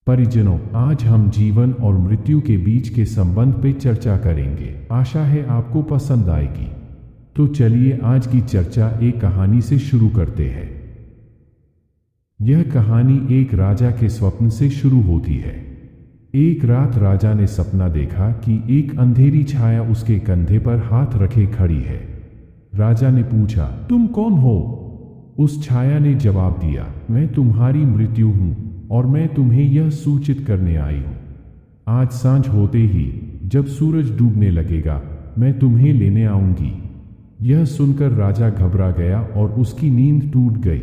परिजनों, आज हम जीवन और मृत्यु के बीच के संबंध पे चर्चा करेंगे। आशा है आपको पसंद आएगी। तो चलिए आज की चर्चा एक कहानी से शुरू करते हैं। यह कहानी एक राजा के स्वप्न से शुरू होती है। एक रात राजा ने सपना देखा कि एक अंधेरी छाया उसके कंधे पर हाथ रखे खड़ी है। राजा ने पूछा, तुम कौन हो? उस छाया ने जवाब दिया, मैं तुम्हारी मृत्यु हूं और मैं तुम्हें यह सूचित करने आई हूं। आज सांझ होते ही जब सूरज डूबने लगेगा मैं तुम्हें लेने आऊंगी। यह सुनकर राजा घबरा गया और उसकी नींद टूट गई।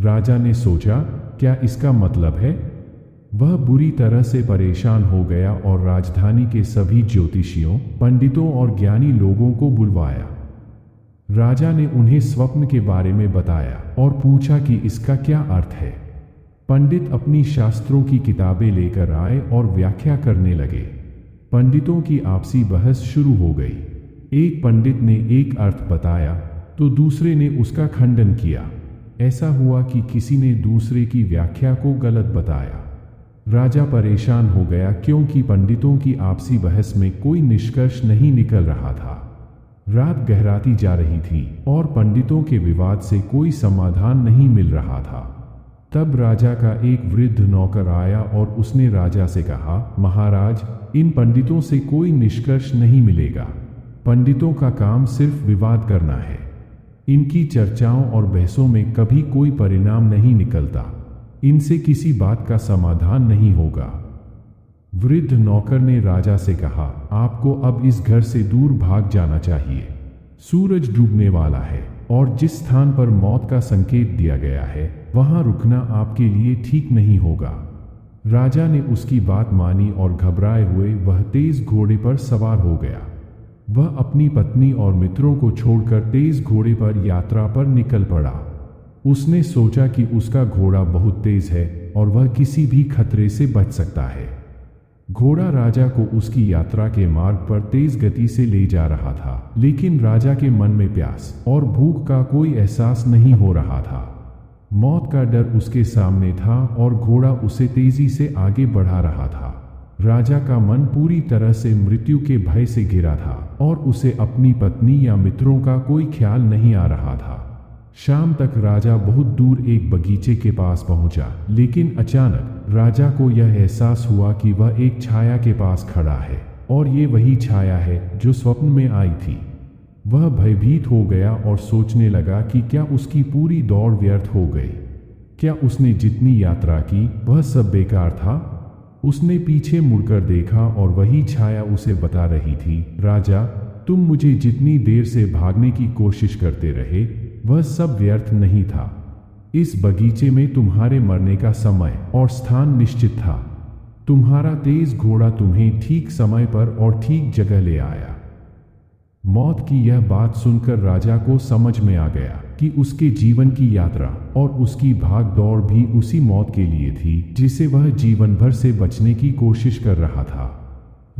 राजा ने सोचा, क्या इसका मतलब है? वह बुरी तरह से परेशान हो गया और राजधानी के सभी ज्योतिषियों, पंडितों और ज्ञानी लोगों को बुलवाया। राजा ने उन्हें स्वप्न के बारे में बताया और पूछा कि इसका क्या अर्थ है। पंडित अपनी शास्त्रों की किताबें लेकर आए और व्याख्या करने लगे। पंडितों की आपसी बहस शुरू हो गई। एक पंडित ने एक अर्थ बताया तो दूसरे ने उसका खंडन किया। ऐसा हुआ कि किसी ने दूसरे की व्याख्या को गलत बताया। राजा परेशान हो गया क्योंकि पंडितों की आपसी बहस में कोई निष्कर्ष नहीं निकल रहा था। रात गहराती जा रही थी और पंडितों के विवाद से कोई समाधान नहीं मिल रहा था। तब राजा का एक वृद्ध नौकर आया और उसने राजा से कहा, महाराज, इन पंडितों से कोई निष्कर्ष नहीं मिलेगा। पंडितों का काम सिर्फ विवाद करना है। इनकी चर्चाओं और बहसों में कभी कोई परिणाम नहीं निकलता। इनसे किसी बात का समाधान नहीं होगा। वृद्ध नौकर ने राजा से कहा, आपको अब इस घर से दूर भाग जाना चाहिए। सूरज डूबने वाला है और जिस स्थान पर मौत का संकेत दिया गया है वहां रुकना आपके लिए ठीक नहीं होगा। राजा ने उसकी बात मानी और घबराए हुए वह तेज घोड़े पर सवार हो गया। वह अपनी पत्नी और मित्रों को छोड़कर तेज घोड़े पर यात्रा पर निकल पड़ा। उसने सोचा कि उसका घोड़ा बहुत तेज है और वह किसी भी खतरे से बच सकता है। घोड़ा राजा को उसकी यात्रा के मार्ग पर तेज गति से ले जा रहा था, लेकिन राजा के मन में प्यास और भूख का कोई एहसास नहीं हो रहा था। मौत का डर उसके सामने था और घोड़ा उसे तेजी से आगे बढ़ा रहा था। राजा का मन पूरी तरह से मृत्यु के भय से घिरा था और उसे अपनी पत्नी या मित्रों का कोई ख्याल नहीं आ रहा था। शाम तक राजा बहुत दूर एक बगीचे के पास पहुंचा, लेकिन अचानक राजा को यह एहसास हुआ कि वह एक छाया के पास खड़ा है और ये वही छाया है जो स्वप्न में आई थी। वह भयभीत हो गया और सोचने लगा कि क्या उसकी पूरी दौड़ व्यर्थ हो गई। क्या उसने जितनी यात्रा की वह सब बेकार था? उसने पीछे मुड़कर देखा और वही छाया उसे बता रही थी, राजा, तुम मुझे जितनी देर से भागने की कोशिश करते रहे वह सब व्यर्थ नहीं था। इस बगीचे में तुम्हारे मरने का समय और स्थान निश्चित था। तुम्हारा तेज घोड़ा तुम्हें ठीक समय पर और ठीक जगह ले आया। मौत की यह बात सुनकर राजा को समझ में आ गया कि उसके जीवन की यात्रा और उसकी भाग दौड़ भी उसी मौत के लिए थी जिसे वह जीवन भर से बचने की कोशिश कर रहा था।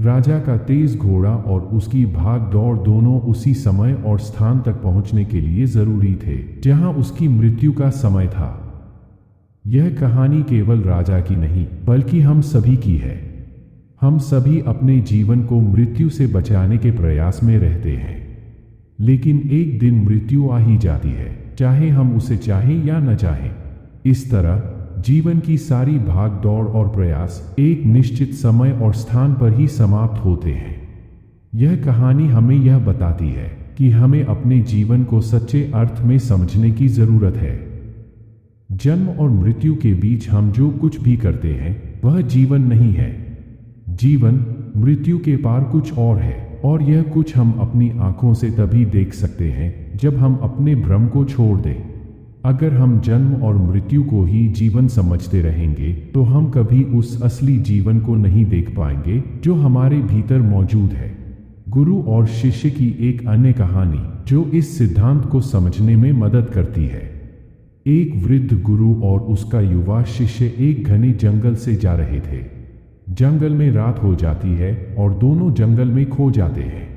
राजा का तेज घोड़ा और उसकी भाग दौड़ दोनों उसी समय और स्थान तक पहुंचने के लिए जरूरी थे जहां उसकी मृत्यु का समय था। यह कहानी केवल राजा की नहीं बल्कि हम सभी की है। हम सभी अपने जीवन को मृत्यु से बचाने के प्रयास में रहते हैं, लेकिन एक दिन मृत्यु आ ही जाती है, चाहे हम उसे चाहें या न चाहें। इस तरह जीवन की सारी भाग दौड़ और प्रयास एक निश्चित समय और स्थान पर ही समाप्त होते हैं। यह कहानी हमें यह बताती है कि हमें अपने जीवन को सच्चे अर्थ में समझने की जरूरत है। जन्म और मृत्यु के बीच हम जो कुछ भी करते हैं वह जीवन नहीं है। जीवन मृत्यु के पार कुछ और है और यह कुछ हम अपनी आंखों से तभी देख सकते हैं जब हम अपने भ्रम को छोड़ दें। अगर हम जन्म और मृत्यु को ही जीवन समझते रहेंगे तो हम कभी उस असली जीवन को नहीं देख पाएंगे जो हमारे भीतर मौजूद है। गुरु और शिष्य की एक अन्य कहानी जो इस सिद्धांत को समझने में मदद करती है। एक वृद्ध गुरु और उसका युवा शिष्य एक घने जंगल से जा रहे थे। जंगल में रात हो जाती है और दोनों जंगल में खो जाते हैं।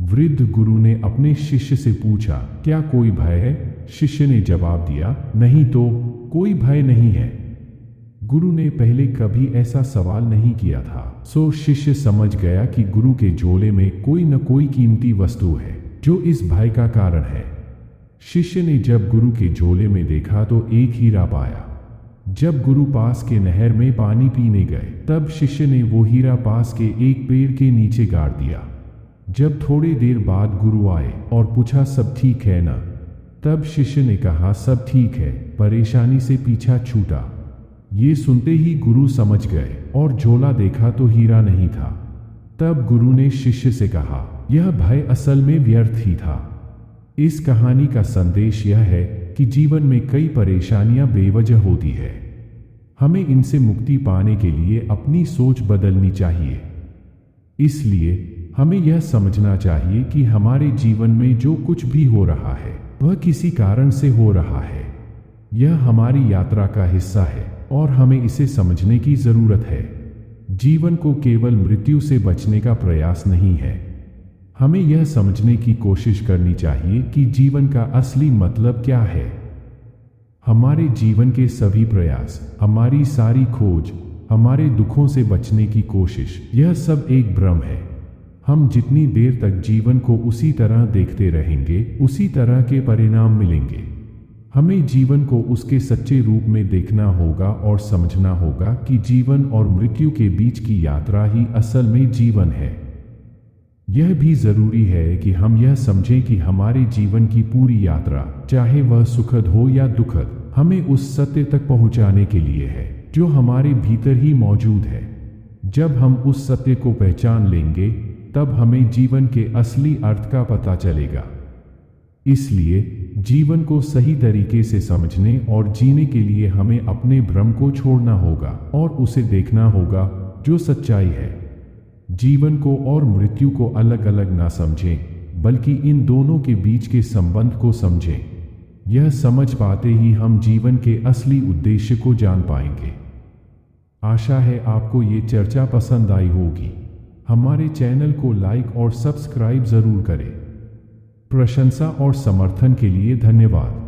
वृद्ध गुरु ने अपने शिष्य से पूछा, क्या कोई भय है? शिष्य ने जवाब दिया, नहीं तो कोई भय नहीं है। गुरु ने पहले कभी ऐसा सवाल नहीं किया था। सो शिष्य समझ गया कि गुरु के झोले में कोई न कोई कीमती वस्तु है जो इस भय का कारण है। शिष्य ने जब गुरु के झोले में देखा तो एक हीरा पाया। जब गुरु पास के नहर में पानी पीने गए तब शिष्य ने वो हीरा पास के एक पेड़ के नीचे गाड़ दिया। जब थोड़ी देर बाद गुरु आए और पूछा सब ठीक है ना, तब शिष्य ने कहा सब ठीक है, परेशानी से पीछा छूटा। ये सुनते ही गुरु समझ गए और झोला देखा तो हीरा नहीं था। तब गुरु ने शिष्य से कहा यह भय असल में व्यर्थ ही था। इस कहानी का संदेश यह है कि जीवन में कई परेशानियां बेवजह होती है। हमें इनसे मुक्ति पाने के लिए अपनी सोच बदलनी चाहिए। इसलिए हमें यह समझना चाहिए कि हमारे जीवन में जो कुछ भी हो रहा है वह किसी कारण से हो रहा है। यह हमारी यात्रा का हिस्सा है और हमें इसे समझने की जरूरत है। जीवन को केवल मृत्यु से बचने का प्रयास नहीं है। हमें यह समझने की कोशिश करनी चाहिए कि जीवन का असली मतलब क्या है। हमारे जीवन के सभी प्रयास, हमारी सारी खोज, हमारे दुखों से बचने की कोशिश, यह सब एक भ्रम है। हम जितनी देर तक जीवन को उसी तरह देखते रहेंगे, उसी तरह के परिणाम मिलेंगे। हमें जीवन को उसके सच्चे रूप में देखना होगा और समझना होगा कि जीवन और मृत्यु के बीच की यात्रा ही असल में जीवन है। यह भी जरूरी है कि हम यह समझें कि हमारे जीवन की पूरी यात्रा, चाहे वह सुखद हो या दुखद, हमें उस सत्य तक पहुंचाने के लिए है जो हमारे भीतर ही मौजूद है। जब हम उस सत्य को पहचान लेंगे तब हमें जीवन के असली अर्थ का पता चलेगा। इसलिए जीवन को सही तरीके से समझने और जीने के लिए हमें अपने भ्रम को छोड़ना होगा और उसे देखना होगा जो सच्चाई है। जीवन को और मृत्यु को अलग अलग ना समझें, बल्कि इन दोनों के बीच के संबंध को समझें। यह समझ पाते ही हम जीवन के असली उद्देश्य को जान पाएंगे। आशा है आपको ये चर्चा पसंद आई होगी। हमारे चैनल को लाइक और सब्सक्राइब जरूर करें। प्रशंसा और समर्थन के लिए धन्यवाद।